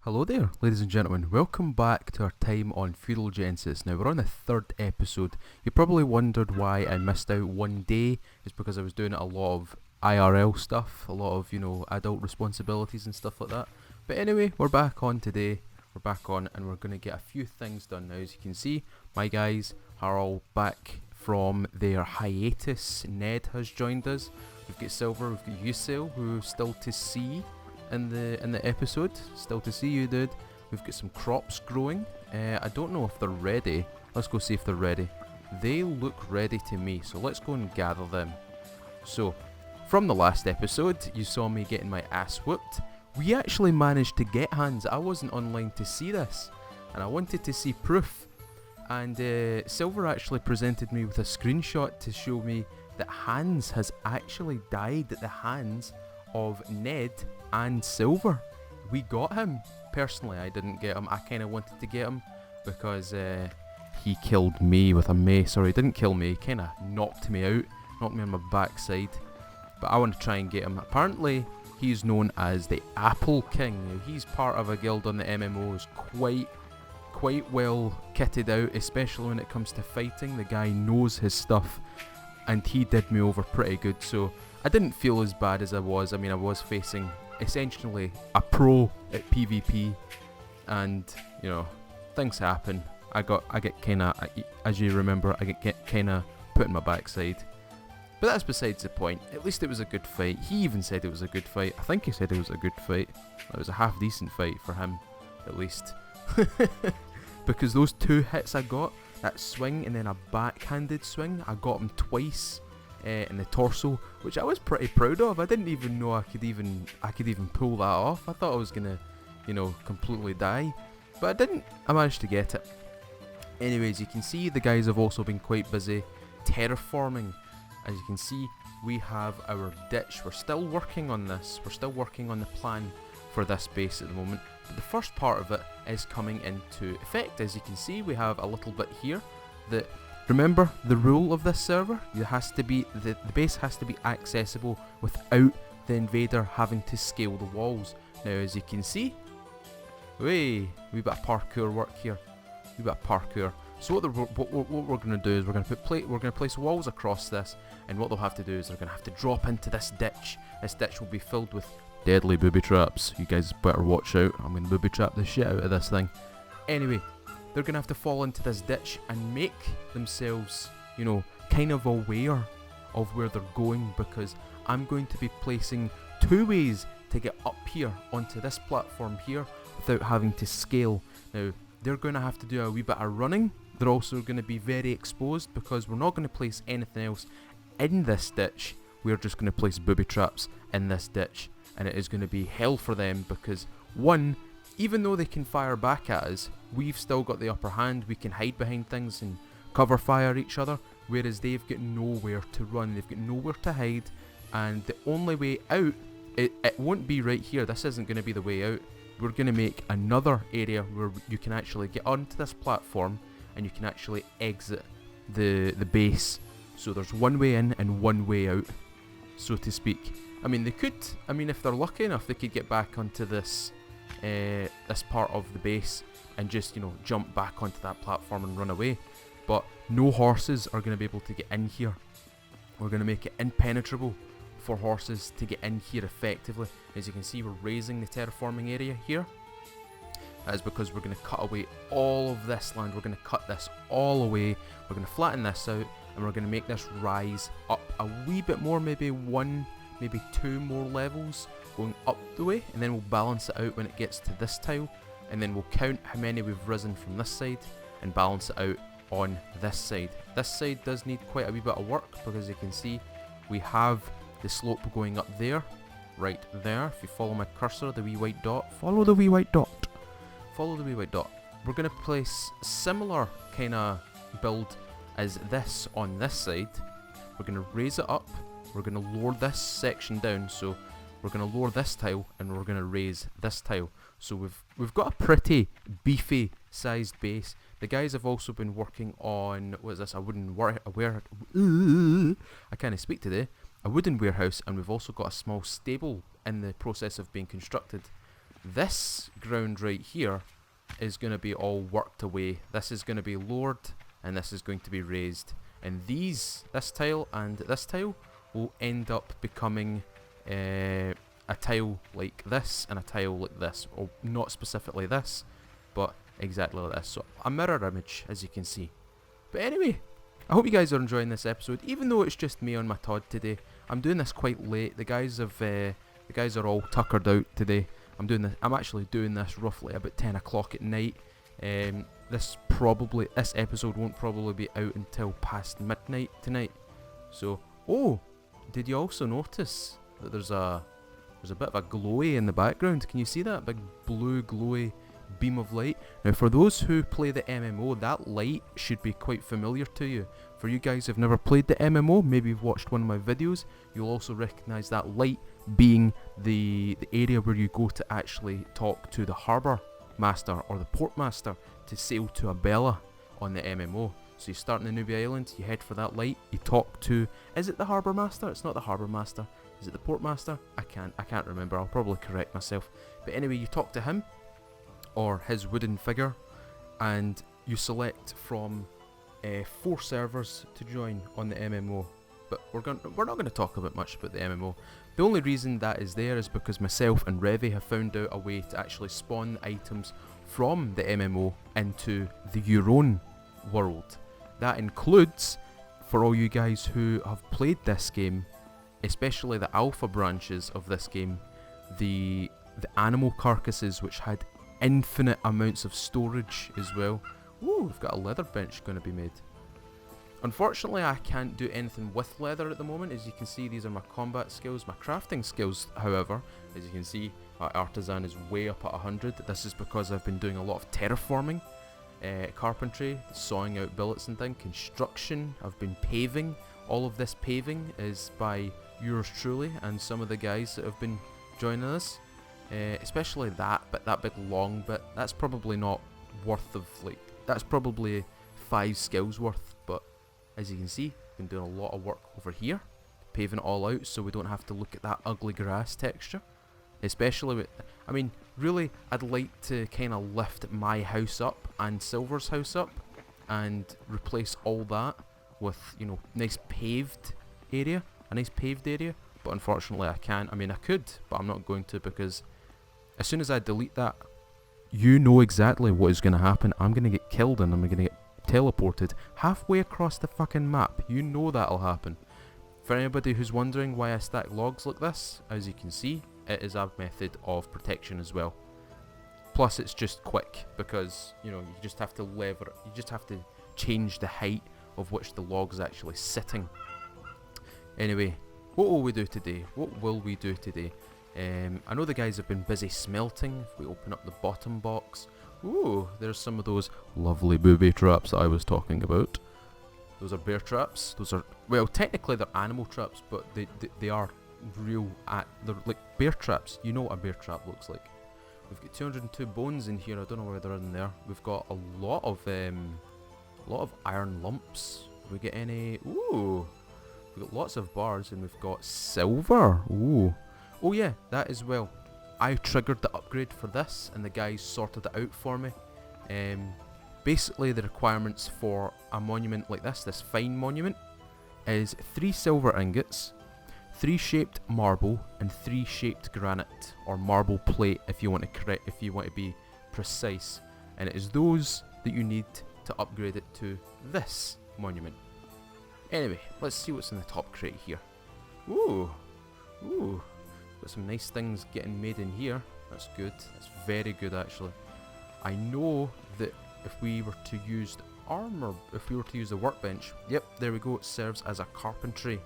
Hello there, ladies and gentlemen. Welcome back to our time on Feudal Genesis. Now, we're on the third episode. You probably wondered why I missed out one day. It's because I was doing a lot of IRL stuff, a lot of, adult responsibilities and stuff like that. But anyway, we're back on today. We're back on and we're going to get a few things done now. As you can see, my guys are all back from their hiatus. Ned has joined us. We've got Silver, we've got Usail, who's still to see in the episode. Still to see you, dude. We've got some crops growing. I don't know if they're ready. Let's go see if they're ready. They look ready to me, so let's go and gather them. So, from the last episode, you saw me getting my ass whooped. We actually managed to get Hans. I wasn't online to see this, and I wanted to see proof. And Silver actually presented me with a screenshot to show me that Hans has actually died at the hands of Ned and Silver. We got him. Personally, I didn't get him. I kind of wanted to get him because he killed me with a mace. Or he didn't kill me, he kind of knocked me out, knocked me on my backside. But I want to try and get him. Apparently, he's known as the Apple King. Now, he's part of a guild on the MMOs, quite well kitted out, especially when it comes to fighting. The guy knows his stuff, and he did me over pretty good. So I didn't feel as bad as I was. I mean, I was facing essentially a pro at PvP, and things happen. I get kind of, as you remember, I get kind of put in my backside. But that's besides the point. At least it was a good fight. He even said it was a good fight. I think he said it was a good fight. It was a half decent fight for him, at least. Because those two hits I got, that swing and then a backhanded swing, I got him twice in the torso, which I was pretty proud of. I didn't even know I could even pull that off. I thought I was gonna, completely die, but I didn't. I managed to get it. Anyways, you can see the guys have also been quite busy terraforming. As you can see, we have our ditch. We're still working on this. We're still working on the plan for this base at the moment. But the first part of it is coming into effect. As you can see, we have a little bit here that, remember the rule of this server, the base has to be accessible without the invader having to scale the walls. Now, as you can see, we've got parkour work here. We've got parkour. So what we're going to do is we're going to place walls across this, and what they'll have to do is they're going to have to drop into this ditch. This ditch will be filled with deadly booby traps. You guys better watch out. I'm going to booby trap the shit out of this thing. Anyway, they're going to have to fall into this ditch and make themselves, kind of aware of where they're going, because I'm going to be placing two ways to get up here onto this platform here without having to scale. Now, they're going to have to do a wee bit of running. They're also going to be very exposed because we're not going to place anything else in this ditch. We're just going to place booby traps in this ditch, and it is going to be hell for them because, one, even though they can fire back at us, we've still got the upper hand. We can hide behind things and cover fire each other, whereas they've got nowhere to run, they've got nowhere to hide, and the only way out, it won't be right here. This isn't going to be the way out. We're going to make another area where you can actually get onto this platform and you can actually exit the base. So there's one way in and one way out, so to speak. I mean, if they're lucky enough, they could get back onto this part of the base and just, jump back onto that platform and run away. But no horses are going to be able to get in here. We're going to make it impenetrable for horses to get in here effectively. As you can see, we're raising the terraforming area here. That is because we're going to cut away all of this land. We're going to cut this all away. We're going to flatten this out, and we're going to make this rise up a wee bit more, maybe two more levels going up the way, and then we'll balance it out when it gets to this tile, and then we'll count how many we've risen from this side and balance it out on this side. This side does need quite a wee bit of work because you can see we have the slope going up there, right there. If you follow my cursor, the wee white dot, follow the wee white dot. We're going to place similar kind of build as this on this side. We're going to raise it up. We're going to lower this section down. So we're going to lower this tile and we're going to raise this tile. So we've got a pretty beefy sized base. The guys have also been working on, what is this, a wooden I can't speak today. A wooden warehouse, and we've also got a small stable in the process of being constructed. This ground right here is going to be all worked away. This is going to be lowered and this is going to be raised. And this tile and this tile will end up becoming a tile like this and a tile like this. Or not specifically this, but exactly like this. So a mirror image, as you can see. But anyway, I hope you guys are enjoying this episode, even though it's just me on my Todd today. I'm doing this quite late. The guys are all tuckered out today. I'm actually doing this roughly about 10 o'clock at night. This episode won't probably be out until past midnight tonight. So, did you also notice that there's a bit of a glowy in the background? Can you see that big blue glowy beam of light? Now, for those who play the MMO, that light should be quite familiar to you. For you guys who've never played the MMO, maybe you've watched one of my videos, you'll also recognise that light being the area where you go to actually talk to the harbour master or the port master to sail to a Bella on the MMO. So you start in the Nubia Island, you head for that light, you talk to, is it the harbour master? It's not the harbour master. Is it the port master? I can't remember. I'll probably correct myself. But anyway, you talk to him or his wooden figure, and you select from 4 servers to join on the MMO. But we're not going to talk about much about the MMO. The only reason that is there is because myself and Revy have found out a way to actually spawn items from the MMO into your own world. That includes, for all you guys who have played this game, especially the alpha branches of this game, the animal carcasses, which had infinite amounts of storage as well. Ooh, we've got a leather bench going to be made. Unfortunately, I can't do anything with leather at the moment. As you can see, these are my combat skills. My crafting skills, however, as you can see, my artisan is way up at 100. This is because I've been doing a lot of terraforming, carpentry, sawing out billets and things, construction. I've been paving. All of this paving is by yours truly and some of the guys that have been joining us. Especially that big long bit. That's probably not worth of, like, that's probably 5 skills worth, but as you can see, been doing a lot of work over here, paving it all out so we don't have to look at that ugly grass texture. Especially with, I mean, really, I'd like to kind of lift my house up and Silver's house up and replace all that with, you know, a nice paved area, but unfortunately I can't. I mean, I could, but I'm not going to, because as soon as I delete that, you know exactly what is going to happen. I'm going to get killed and I'm going to get teleported halfway across the fucking map. You know that'll happen. For anybody who's wondering why I stack logs like this, as you can see, it is a method of protection as well. Plus it's just quick, because, you know, you just have to lever, you just have to change the height of which the log's actually sitting. Anyway, what will we do today? I know the guys have been busy smelting. If we open up the bottom box, ooh, there's some of those lovely booby traps that I was talking about. Those are bear traps. Those are, well, technically they're animal traps, but they are real, they're like bear traps. You know what a bear trap looks like. We've got 202 bones in here. I don't know where they're in there. We've got a lot of iron lumps. Did we get any? Ooh, we've got lots of bars, and we've got silver. Ooh. Oh yeah, that as well. I triggered the upgrade for this and the guys sorted it out for me. Basically the requirements for a monument like this fine monument, is 3 silver ingots, 3 shaped marble, and 3 shaped granite, or marble plate if you want to be precise. And it is those that you need to upgrade it to this monument. Anyway, let's see what's in the top crate here. Ooh. Got some nice things getting made in here. That's good. That's very good, actually. I know that if we were to use the workbench, yep, there we go, it serves as a carpentry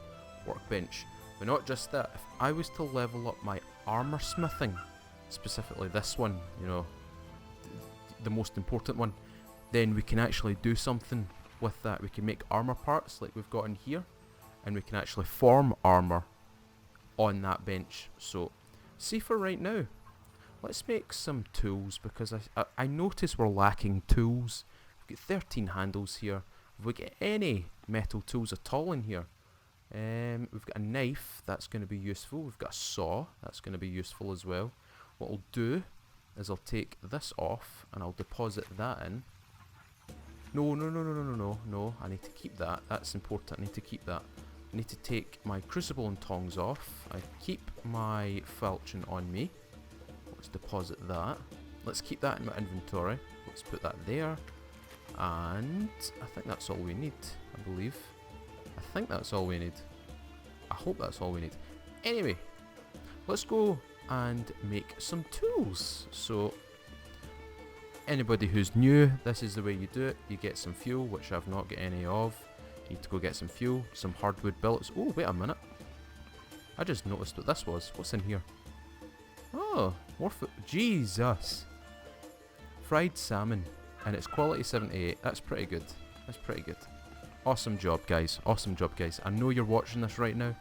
workbench. But not just that, if I was to level up my armor smithing, specifically this one, you know, the most important one, then we can actually do something with that. We can make armor parts like we've got in here, and we can actually form armor on that bench. So, see, for right now, let's make some tools, because I notice we're lacking tools. We've got 13 handles here. If we get any metal tools at all in here, we've got a knife, that's going to be useful. We've got a saw, that's going to be useful as well. What we'll do is I'll take this off and I'll deposit that in. No, I need to keep that. That's important. I need to keep that. I need to take my crucible and tongs off. I keep my falchion on me. Let's deposit that. Let's keep that in my inventory. Let's put that there. And I think that's all we need, I believe. I think that's all we need. I hope that's all we need. Anyway, let's go and make some tools. So, anybody who's new, this is the way you do it. You get some fuel, which I've not got any of. You need to go get some fuel, some hardwood billets. Oh, wait a minute. I just noticed what this was. What's in here? Oh, more food. Jesus. Fried salmon. And it's quality 78. That's pretty good. That's pretty good. Awesome job, guys. Awesome job, guys. I know you're watching this right now.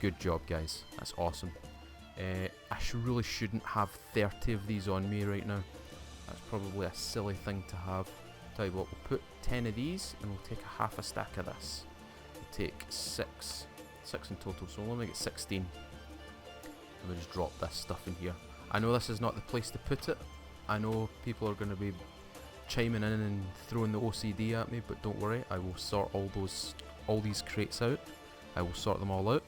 Good job, guys. That's awesome. I really shouldn't have 30 of these on me right now. That's probably a silly thing to have. Tell you what, we'll put 10 of these and we'll take a half a stack of this. We'll take 6 in total, so we'll only get 16. And we'll just drop this stuff in here. I know this is not the place to put it. I know people are going to be chiming in and throwing the OCD at me, but don't worry, I will sort all these crates out. I will sort them all out.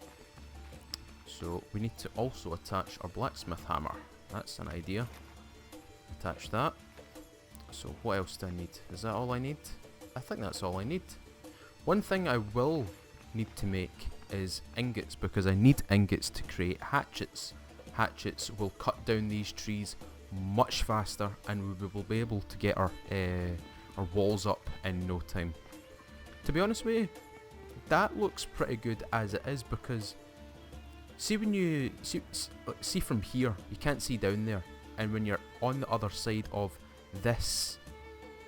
So we need to also attach our blacksmith hammer. That's an idea. Attach that. So what else do I need? Is that all I need? I think that's all I need. One thing I will need to make is ingots, because I need ingots to create hatchets. Hatchets will cut down these trees much faster, and we will be able to get our walls up in no time. To be honest with you, that looks pretty good as it is, because see when you see from here, you can't see down there, and when you're on the other side of this,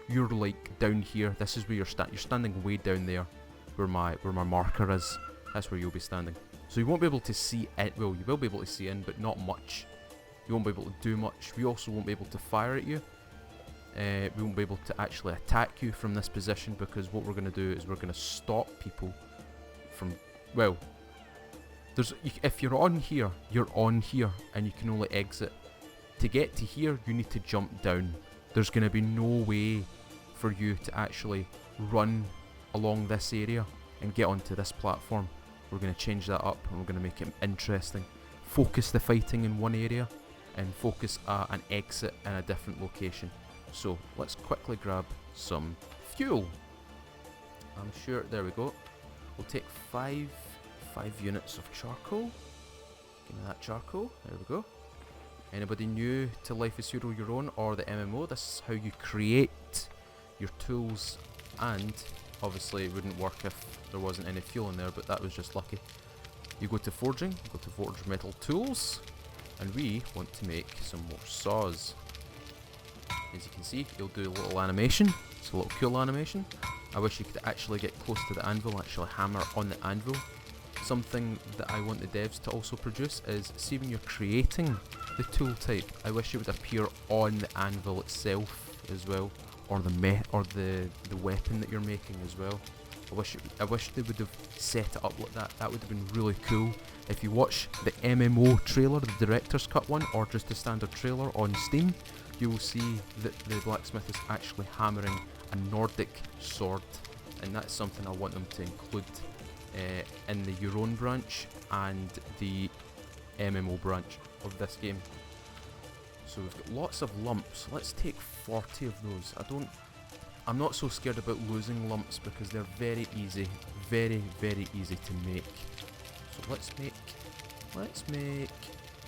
you're like down here. This is where you're standing way down there, where my marker is. That's where you'll be standing. So you won't be able to see it. Well, you will be able to see in, but not much. You won't be able to do much. We also won't be able to fire at you. We won't be able to actually attack you from this position, because what we're going to do is we're going to stop people from, well, if you're on here, and you can only exit. To get to here, you need to jump down. There's going to be no way for you to actually run along this area and get onto this platform. We're going to change that up, and we're going to make it interesting. Focus the fighting in one area and focus an exit in a different location. So let's quickly grab some fuel. I'm sure, there we go. We'll take 5 units of charcoal. Give me that charcoal, there we go. Anybody new to Life is Feudal Your Own or the MMO, this is how you create your tools, and obviously it wouldn't work if there wasn't any fuel in there, but that was just lucky. You go to forging, go to forge metal tools, and we want to make some more saws. As you can see, you'll do a little animation. It's a little cool animation. I wish you could actually get close to the anvil, actually hammer on the anvil. Something that I want the devs to also produce is, see when you're creating the tool type, I wish it would appear on the anvil itself as well, or the weapon that you're making as well. I wish they would have set it up like that. That would have been really cool. If you watch the MMO trailer, the director's cut one, or just the standard trailer on Steam, you will see that the blacksmith is actually hammering a Nordic sword, and that's something I want them to include in the Your Own branch and the MMO branch of this game. So we've got lots of lumps. Let's take 40 of those. I'm not so scared about losing lumps, because they're very easy, very easy to make. So let's make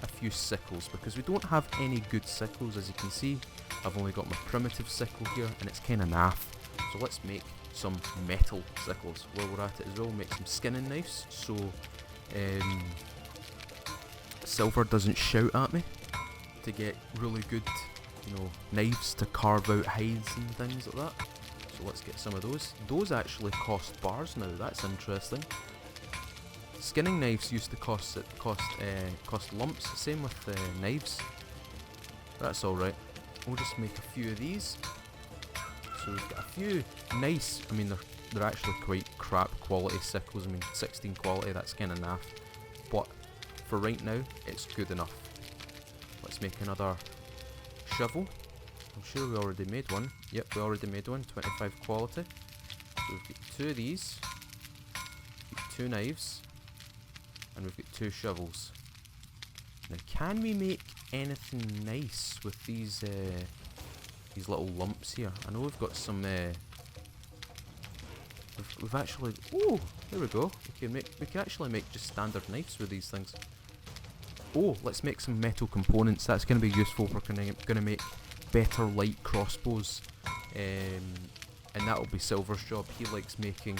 a few sickles, because we don't have any good sickles. As you can see, I've only got my primitive sickle here, and it's kind of naff. So let's make some metal sickles while we're at it as well. Make some skinning knives, so silver doesn't shout at me, to get really good, knives to carve out hides and things like that. So let's get some of those. Those actually cost bars now. That's interesting. Skinning knives used to cost lumps. Same with knives. That's all right. We'll just make a few of these. So we've got a few nice. I mean, they're actually quite crap quality sickles. I mean, 16 quality. That's kind of naff. But for right now, it's good enough. Let's make another shovel. I'm sure we already made one. Yep, we already made one. 25 quality. So we've got 2 of these. We've got 2 knives. And we've got 2 shovels. Now, can we make anything nice with these little lumps here? I know we've got some. We've actually. Oh, there we go. We can actually make just standard knives with these things. Oh, let's make some metal components. That's going to be useful. We're going to make better light crossbows, and that'll be Silver's job. He likes making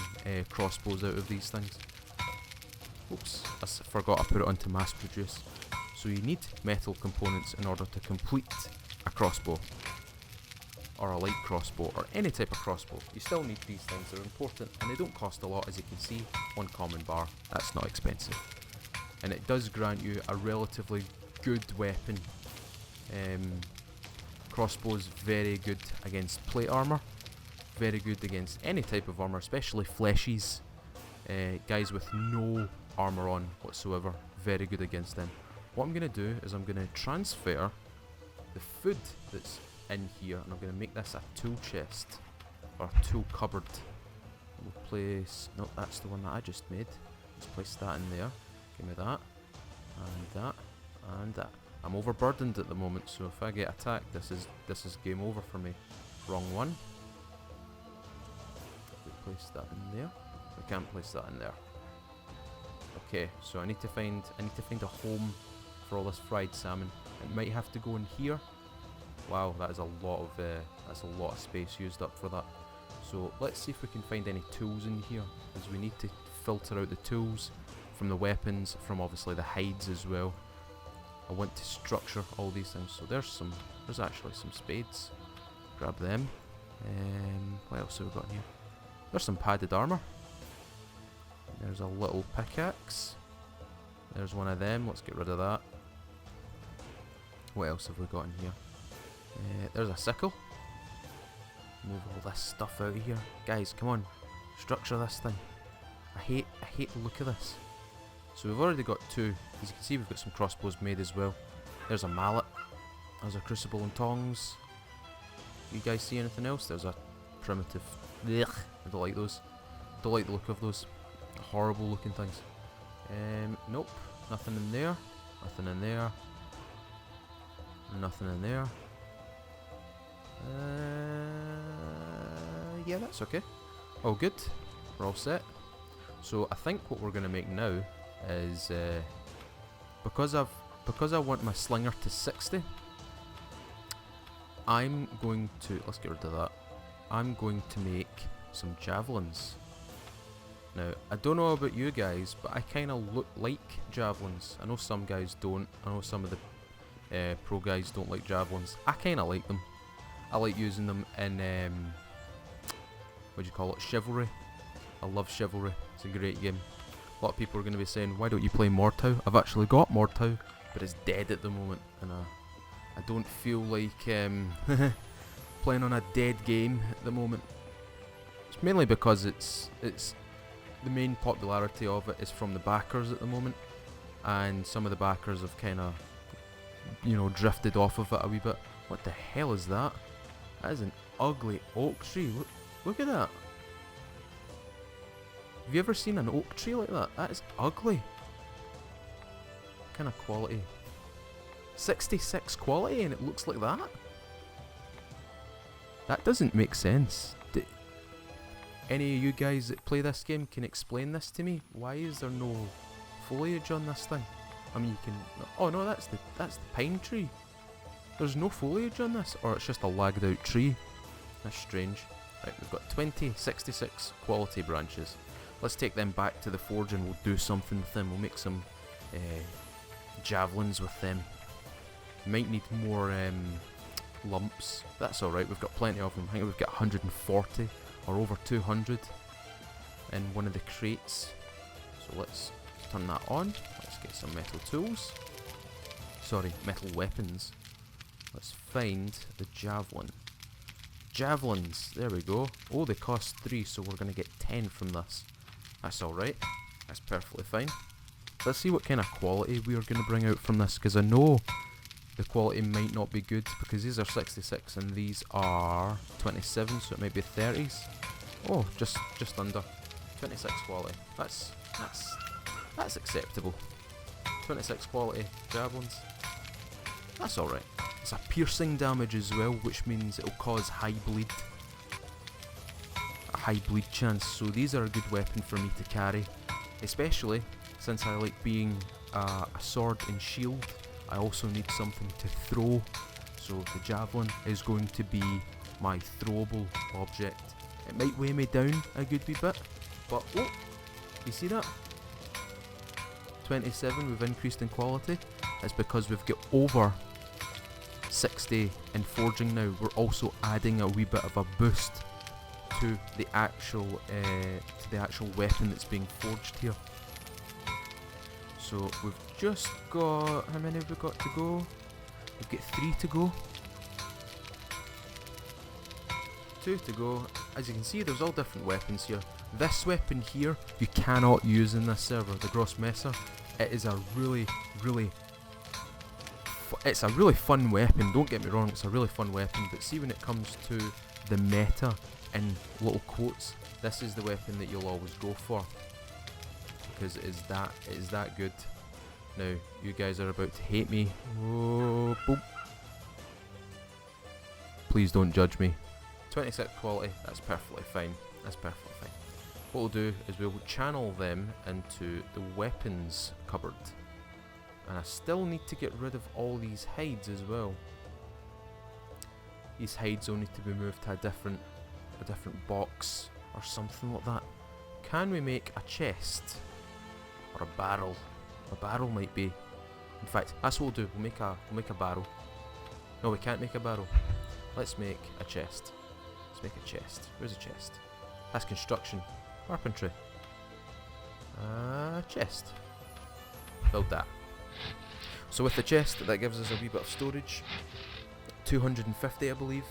crossbows out of these things. Oops, I forgot I put it onto mass produce. So you need metal components in order to complete a crossbow, or a light crossbow, or any type of crossbow. You still need these things. They're important, and they don't cost a lot, as you can see. 1 common bar. That's not expensive. And it does grant you a relatively good weapon. Crossbows very good against plate armor, very good against any type of armor, especially fleshies, guys with no armor on whatsoever, very good against them. What I'm going to do is I'm going to transfer the food that's in here, and I'm going to make this a tool chest, or tool cupboard. We'll place, no, that's the one that I just made. Let's place that in there. Give me that, and that, and that. I'm overburdened at the moment, so if I get attacked, this is game over for me. Wrong one. We place that in there. We can't place that in there. Okay, so I need to find a home for all this fried salmon. It might have to go in here. Wow, that is a lot of space used up for that. So let's see if we can find any tools in here, because we need to filter out the tools from the weapons, from obviously the hides as well. I want to structure all these things. So there's actually some spades. Grab them. What else have we got in here? There's some padded armor. There's a little pickaxe. There's one of them. Let's get rid of that. What else have we got in here? There's a sickle. Move all this stuff out of here. Guys, come on. Structure this thing. I hate the look of this. So we've already got 2. As you can see, we've got some crossbows made as well. There's a mallet. There's a crucible and tongs. You guys see anything else? There's a primitive. Ugh, I don't like those. Don't like the look of those. Horrible looking things. Nope. Nothing in there. Nothing in there. Nothing in there. Yeah, that's okay. All good. We're all set. So I think what we're going to make now is because I want my slinger to 60, I'm going to, let's get rid of that. I'm going to make some javelins. Now, I don't know about you guys, but I kind of like javelins. I know some guys don't. I know some of the pro guys don't like javelins. I kind of like them. I like using them in what do you call it? Chivalry. I love Chivalry. It's a great game. A lot of people are going to be saying, why don't you play Mortau? I've actually got Mortau, but it's dead at the moment, and I don't feel like playing on a dead game at the moment. It's mainly because it's the main popularity of it is from the backers at the moment, and some of the backers have kind of, drifted off of it a wee bit. What the hell is that? That is an ugly oak tree. Look at that. Have you ever seen an oak tree like that? That is ugly. What kind of quality? 66 quality and it looks like that? That doesn't make sense. Any of you guys that play this game can explain this to me? Why is there no foliage on this thing? I mean, you can... Oh no, that's the pine tree. There's no foliage on this, or it's just a lagged out tree. That's strange. Right, we've got 66 quality branches. Let's take them back to the forge and we'll do something with them. We'll make some javelins with them. Might need more lumps. That's alright, we've got plenty of them. I think we've got 140 or over 200 in one of the crates. So let's turn that on. Let's get some metal tools. Sorry, metal weapons. Let's find the javelin. Javelins, there we go. Oh, they cost 3, so we're going to get 10 from this. That's alright. That's perfectly fine. Let's see what kind of quality we are going to bring out from this, because I know the quality might not be good because these are 66 and these are 27, so it might be 30s. Oh, just under 26 quality. That's acceptable. 26 quality javelins. That's alright. It's a piercing damage as well, which means it'll cause high bleed. A high bleed chance, so these are a good weapon for me to carry. Especially since I like being a sword and shield. I also need something to throw, so the javelin is going to be my throwable object. It might weigh me down a good wee bit, but oh, you see that? 27, we've increased in quality. It's because we've got over 60 in forging now. We're also adding a wee bit of a boost to the actual weapon that's being forged here. So we've just got, how many have we got to go? We've got 3 to go. 2 to go. As you can see, there's all different weapons here. This weapon here, you cannot use in this server, the Gross Messer. It is a really fun weapon, don't get me wrong, it's a really fun weapon, but see when it comes to the meta, in little quotes, this is the weapon that you'll always go for. Because it is that good. Now, you guys are about to hate me. Oh, boom. Please don't judge me. 26 quality, that's perfectly fine. That's perfectly fine. What we'll do is we'll channel them into the weapons cupboard. And I still need to get rid of all these hides as well. These hides will need to be moved to a different box or something like that. Can we make a chest? Or a barrel? A barrel might be. In fact, that's what we'll do. We'll make a barrel. No, we can't make a barrel. Let's make a chest. Let's make a chest. Where's a chest? That's construction. Carpentry. Chest. Build that. So with the chest, that gives us a wee bit of storage. 250, I believe.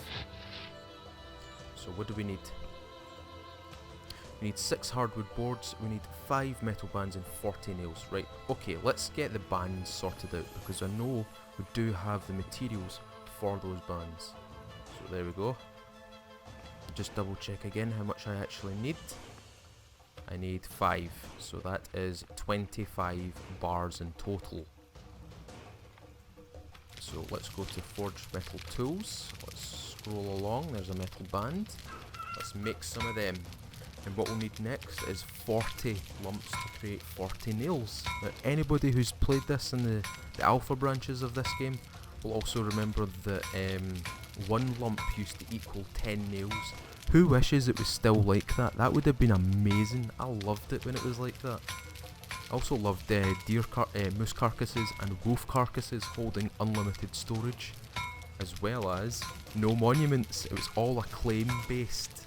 So what do we need? We need 6 hardwood boards, we need 5 metal bands and 40 nails. Right, okay, let's get the bands sorted out because I know we do have the materials for those bands. So there we go. Just double check again how much I actually need. I need 5, so that is 25 bars in total. So let's go to Forge Metal Tools. Let's scroll along, there's a metal band. Let's make some of them. And what we'll need next is 40 lumps to create 40 nails. Now, anybody who's played this in the alpha branches of this game will also remember that 1 lump used to equal 10 nails. Who wishes it was still like that? That would have been amazing. I loved it when it was like that. I also loved moose carcasses and wolf carcasses holding unlimited storage, as well as no monuments. It was all a claim based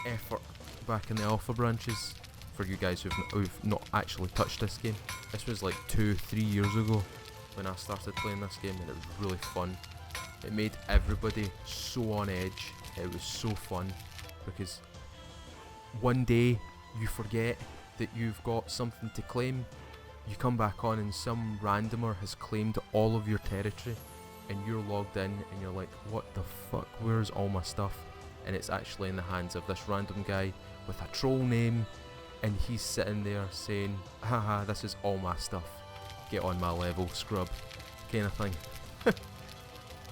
effort back in the alpha branches. For you guys who've not actually touched this game, this was like 2-3 years ago when I started playing this game, and it was really fun. It made everybody so on edge. It was so fun because one day you forget that you've got something to claim, you come back on and some randomer has claimed all of your territory and you're logged in and you're like, what the fuck, where's all my stuff? And it's actually in the hands of this random guy with a troll name, and he's sitting there saying, haha, this is all my stuff, get on my level, scrub, kind of thing. But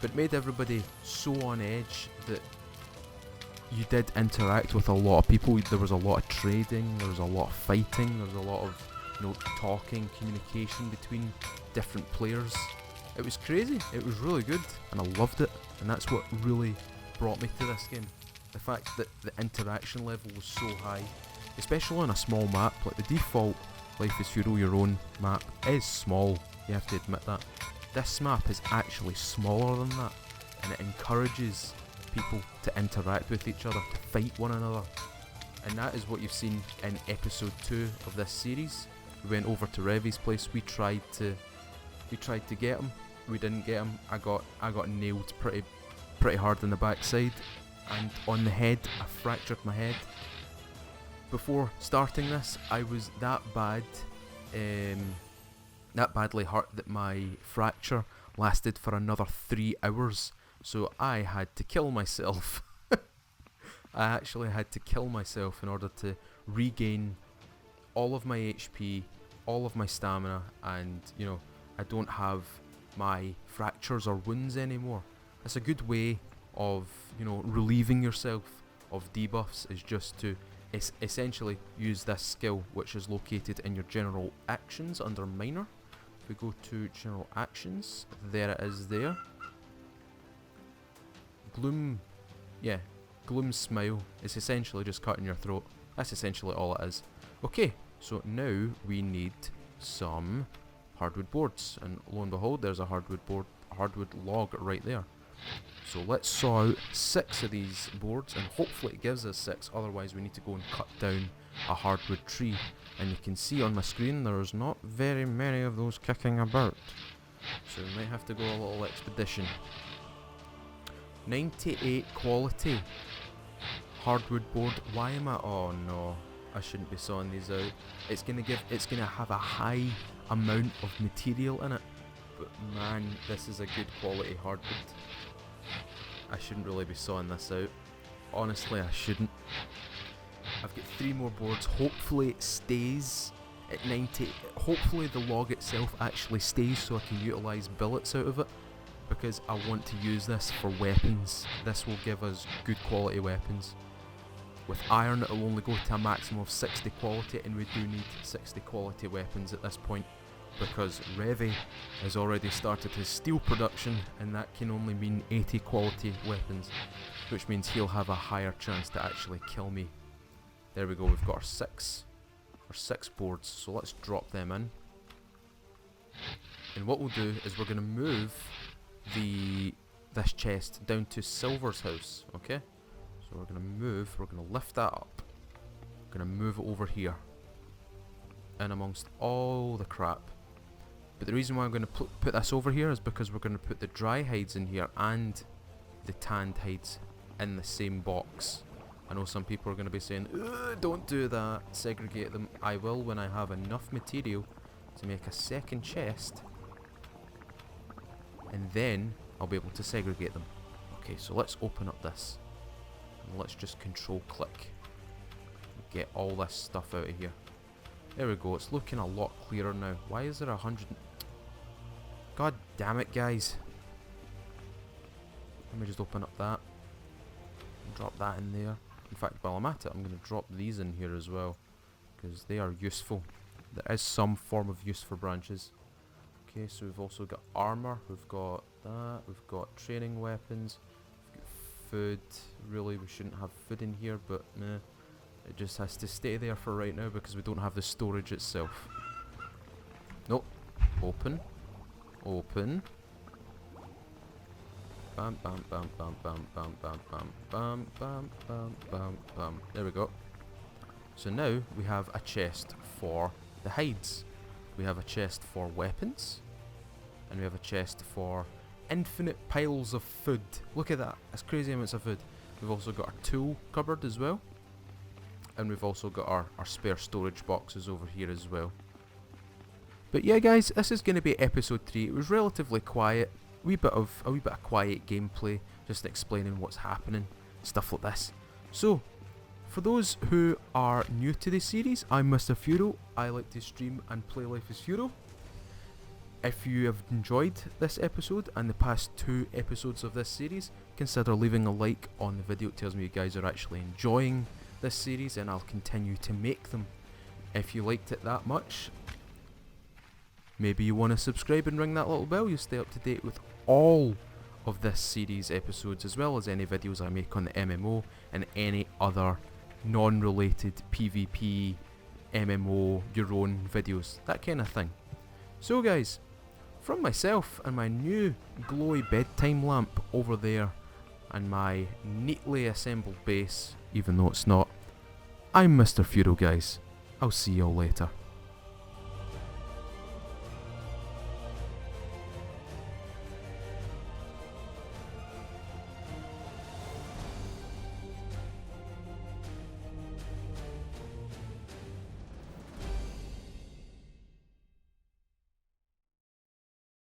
it made everybody so on edge that you did interact with a lot of people. There was a lot of trading, there was a lot of fighting, there was a lot of talking, communication between different players. It was crazy, it was really good, and I loved it, and that's what really brought me to this game. The fact that the interaction level was so high, especially on a small map. Like the default Life is Feudal Your Own map is small, you have to admit that. This map is actually smaller than that, and it encourages people to interact with each other, to fight one another. And that is what you've seen in episode 2 of this series. We went over to Revy's place, we tried to get him, we didn't get him. I got nailed pretty hard in the backside, and on the head. I fractured my head. Before starting this, I was that badly hurt that my fracture lasted for another 3 hours. So I had to kill myself. I actually had to kill myself in order to regain all of my HP, all of my stamina, and you know, I don't have my fractures or wounds anymore. It's a good way of, you know, relieving yourself of debuffs, is just to essentially use this skill, which is located in your general actions under minor. If we go to general actions, there it is there. Gloom, yeah, Gloom Smile is essentially just cutting your throat. That's essentially all it is. Okay, so now we need some hardwood boards, and lo and behold, there's a hardwood log right there. So let's saw out 6 of these boards, and hopefully it gives us 6, otherwise we need to go and cut down a hardwood tree. And you can see on my screen there's not very many of those kicking about, so we might have to go a little expedition. 98 quality hardwood board. Why am I? Oh no, I shouldn't be sawing these out. It's gonna have a high amount of material in it, but man, this is a good quality hardwood. I shouldn't really be sawing this out. Honestly, I shouldn't. I've got 3 more boards. Hopefully it stays at 90. Hopefully the log itself actually stays so I can utilise billets out of it, because I want to use this for weapons. This will give us good quality weapons. With iron it will only go to a maximum of 60 quality, and we do need 60 quality weapons at this point, because Revy has already started his steel production, and that can only mean 80 quality weapons, which means he'll have a higher chance to actually kill me. There we go, we've got our six boards, so let's drop them in. And what we'll do is we're going to move this chest down to Silver's house, okay? So we're going to lift that up. We're going to move it over here, in amongst all the crap. But the reason why I'm going to put this over here is because we're going to put the dry hides in here and the tanned hides in the same box. I know some people are going to be saying, don't do that, segregate them. I will when I have enough material to make a second chest, and then I'll be able to segregate them. Okay, so let's open up this, and let's just control click, get all this stuff out of here. There we go, it's looking a lot clearer now. Why is there 100? God damn it, guys. Let me just open up that, drop that in there. In fact, while I'm at it, I'm going to drop these in here as well, because they are useful. There is some form of use for branches. Okay, so we've also got armor, we've got that, we've got training weapons, we've got food. Really, we shouldn't have food in here, but meh, it just has to stay there for right now because we don't have the storage itself. Nope. Open. Open. Bam, bam, bam, bam, bam, bam, bam, bam, bam, bam, bam, bam, bam. There we go. So now we have a chest for the hides. We have a chest for weapons. And we have a chest for infinite piles of food. Look at that. That's crazy amounts of food. We've also got our tool cupboard as well. And we've also got our spare storage boxes over here as well. But yeah, guys, this is going to be episode 3. It was relatively quiet. A wee bit of quiet gameplay, just explaining what's happening, stuff like this. So, for those who are new to this series, I'm Mr. Feudal. I like to stream and play Life is Feudal. If you have enjoyed this episode and the past 2 episodes of this series, consider leaving a like on the video. It tells me you guys are actually enjoying this series, and I'll continue to make them. If you liked it that much, maybe you want to subscribe and ring that little bell. You'll stay up to date with all of this series episodes, as well as any videos I make on the MMO and any other non-related PvP, MMO, your own videos, that kind of thing. So guys, from myself and my new glowy bedtime lamp over there and my neatly assembled base, even though it's not, I'm Mr. Feudal, guys. I'll see y'all later.